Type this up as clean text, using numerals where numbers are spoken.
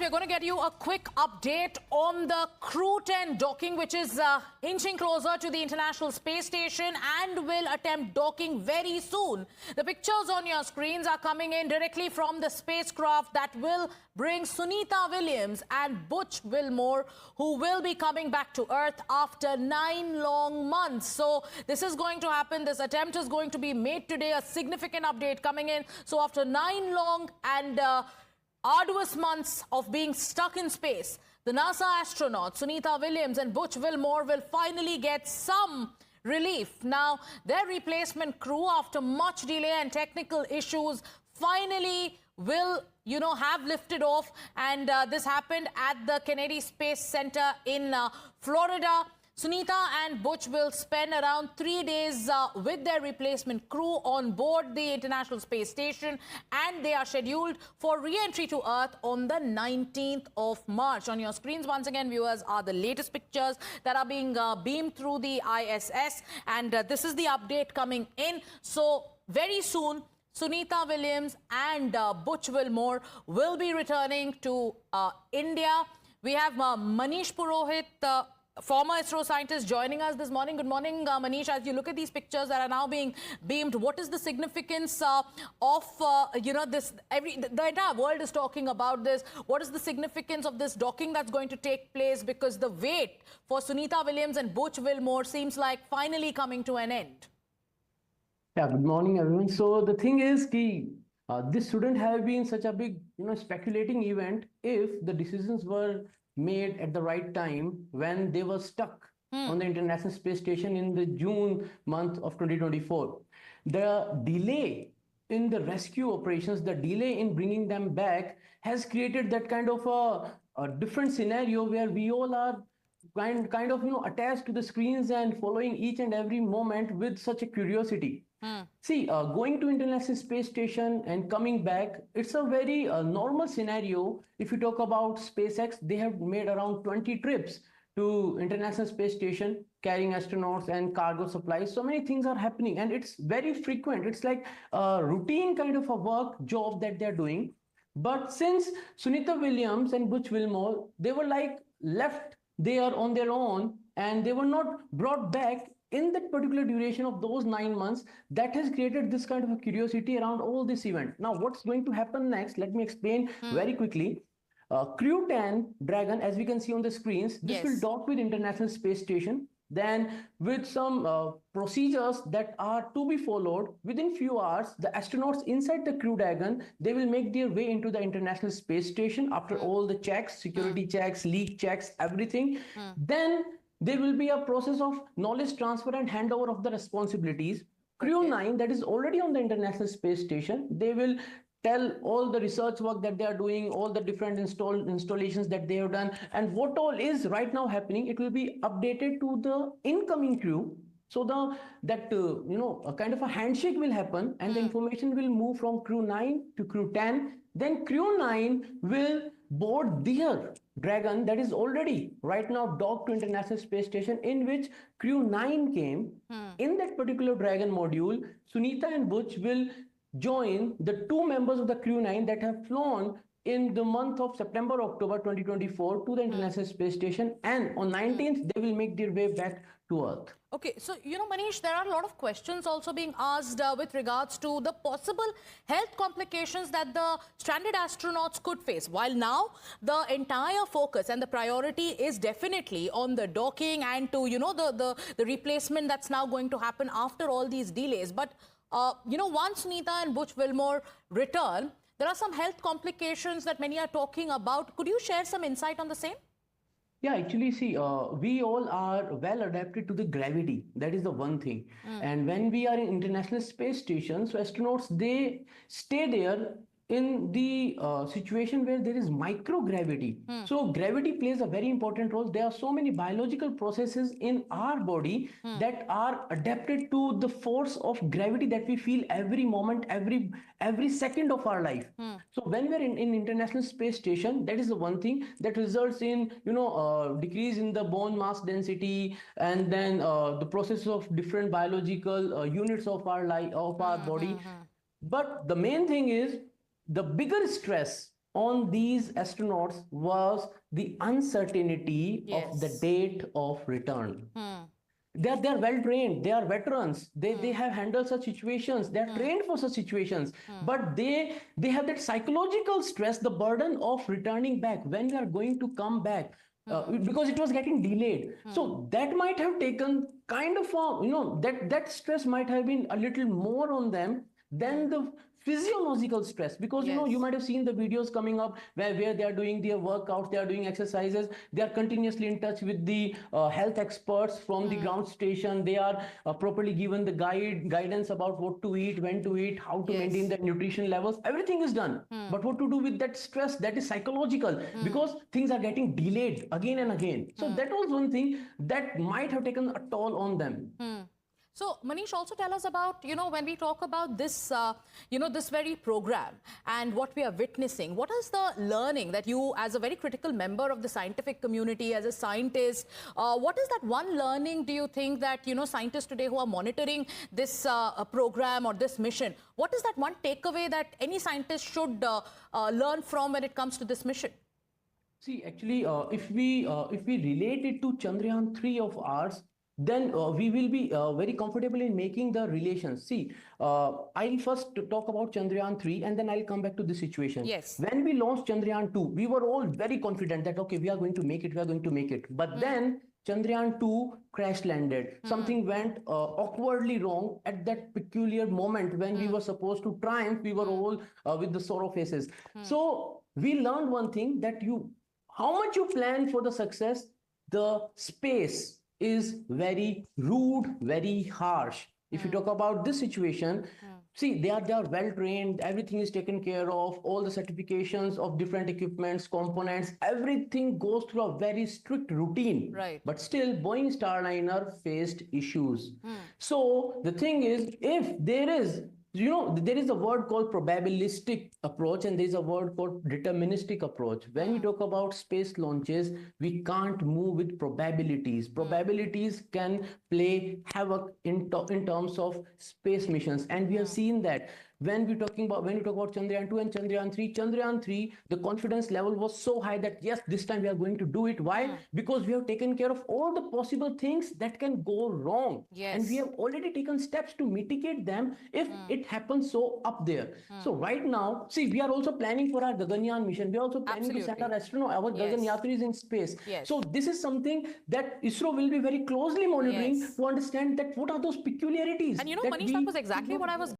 we're going to get you a quick update on the Crew-10 docking, which is inching closer to the International Space Station and will attempt docking very soon. The pictures on your screens are coming in directly from the spacecraft that will bring Sunita Williams and Butch Wilmore, who will be coming back to Earth after 9 long months. So this is going to happen. This attempt is going to be made today. A significant update coming in. So after 9 long and arduous months of being stuck in space, the NASA astronauts Sunita Williams and Butch Wilmore will finally get some relief. Now, their replacement crew, after much delay and technical issues, finally will, have lifted off. And this happened at the Kennedy Space Center in Florida. Sunita and Butch will spend around 3 days with their replacement crew on board the International Space Station, and they are scheduled for re-entry to Earth on the 19th of March. On your screens, once again, viewers, are the latest pictures that are being beamed through the ISS, and this is the update coming in. So very soon, Sunita Williams and Butch Wilmore will be returning to India. We have Manish Purohit, former ISRO scientist, joining us this morning. Good morning, Manish. As you look at these pictures that are now being beamed, what is the significance of, this? The entire world is talking about this. What is the significance of this docking that's going to take place? Because the wait for Sunita Williams and Butch Wilmore seems like finally coming to an end. Yeah, good morning, everyone. So the thing is, this shouldn't have been such a big, speculating event if the decisions were made at the right time when they were stuck on the International Space Station in the June month of 2024. The delay in the rescue operations, the delay in bringing them back has created that kind of a different scenario where we all are kind of attached to the screens and following each and every moment with such a curiosity. See, going to International Space Station and coming back, it's a very normal scenario. If you talk about SpaceX, they have made around 20 trips to International Space Station, carrying astronauts and cargo supplies. So many things are happening, and it's very frequent. It's like a routine kind of a work job that they're doing. But since Sunita Williams and Butch Wilmore, they were like left there on their own, and they were not brought back in that particular duration of those 9 months, that has created this kind of a curiosity around all this event. Now, what's going to happen next? Let me explain very quickly. Crew-10 Dragon, as we can see on the screens, this will dock with International Space Station. Then with some procedures that are to be followed, within few hours, the astronauts inside the Crew Dragon, they will make their way into the International Space Station after all the checks, security checks, leak checks, everything. Then there will be a process of knowledge transfer and handover of the responsibilities. Crew-9, that is already on the International Space Station, they will tell all the research work that they are doing, all the different installations that they have done, and what all is right now happening. It will be updated to the incoming crew. So a kind of a handshake will happen, and the information will move from Crew-9 to Crew-10. Then Crew-9 will board their Dragon that is already right now docked to International Space Station, in which Crew-9 came. In that particular Dragon module, Sunita and Butch will join the 2 members of the Crew-9 that have flown in the month of September, October 2024 to the International Space Station, and on 19th, they will make their way back to Earth. Okay, so, Manish, there are a lot of questions also being asked with regards to the possible health complications that the stranded astronauts could face. While now the entire focus and the priority is definitely on the docking and to, the replacement that's now going to happen after all these delays. But, once Sunita and Butch Wilmore return, there are some health complications that many are talking about. Could you share some insight on the same? Yeah, actually, see, we all are well adapted to the gravity. That is the one thing. And when we are in International Space Station, so astronauts, they stay there in the situation where there is microgravity. So gravity plays a very important role. There are so many biological processes in our body that are adapted to the force of gravity that we feel every moment, every second of our life. So when we're in International Space Station, that is the one thing that results in, decrease in the bone mass density, and then the process of different biological units of our life, of our body. But the main thing is, the bigger stress on these astronauts was the uncertainty of the Yes. date of return. They are well trained, they are veterans, they have handled such situations, they are trained for such situations, but they have that psychological stress, the burden of returning back when we are going to come back, because it was getting delayed. So that might have taken kind of a, that stress might have been a little more on them than the physiological stress, because you Yes. might have seen the videos coming up where they are doing their workouts, they are doing exercises, they are continuously in touch with the health experts from the ground station, they are properly given the guidance about what to eat, when to eat, how to maintain Yes. their nutrition levels, everything is done. But what to do with that stress, that is psychological, because things are getting delayed again and again. So that was one thing that might have taken a toll on them. So, Manish, also tell us about, when we talk about this, this very program and what we are witnessing, what is the learning that you, as a very critical member of the scientific community, as a scientist, what is that one learning do you think that, scientists today who are monitoring this program or this mission, what is that one takeaway that any scientist should learn from when it comes to this mission? See, actually, if we relate it to Chandrayaan 3 of ours, then we will be very comfortable in making the relations. See, I'll first talk about Chandrayaan 3 and then I'll come back to the situation. Yes. When we launched Chandrayaan 2, we were all very confident that, okay, we are going to make it, we are going to make it. But then Chandrayaan 2 crash landed. Something went awkwardly wrong at that peculiar moment when we were supposed to triumph. We were all with the sorrow faces. So we learned one thing, that how much you plan for the success, the space is very rude, very harsh. If you talk about this situation, see, they are well trained, everything is taken care of, all the certifications of different equipments, components, everything goes through a very strict routine. Right. But still, Boeing Starliner faced issues. So the thing is, if there is, there is a word called probabilistic approach and there is a word called deterministic approach. When we talk about space launches, we can't move with probabilities. Probabilities can play havoc in terms of space missions, and we have seen that when we talk about Chandrayaan 2 and Chandrayaan 3, the confidence level was so high that yes, this time we are going to do it. Why? Because we have taken care of all the possible things that can go wrong. Yes. And we have already taken steps to mitigate them if it happens so up there. So right now, see, we are also planning for our Gaganyaan mission. We are also planning to send our astronaut, our Gagan Yatris in space. Yes. So this is something that ISRO will be very closely monitoring Yes. to understand that what are those peculiarities. And Manish, that was exactly what I was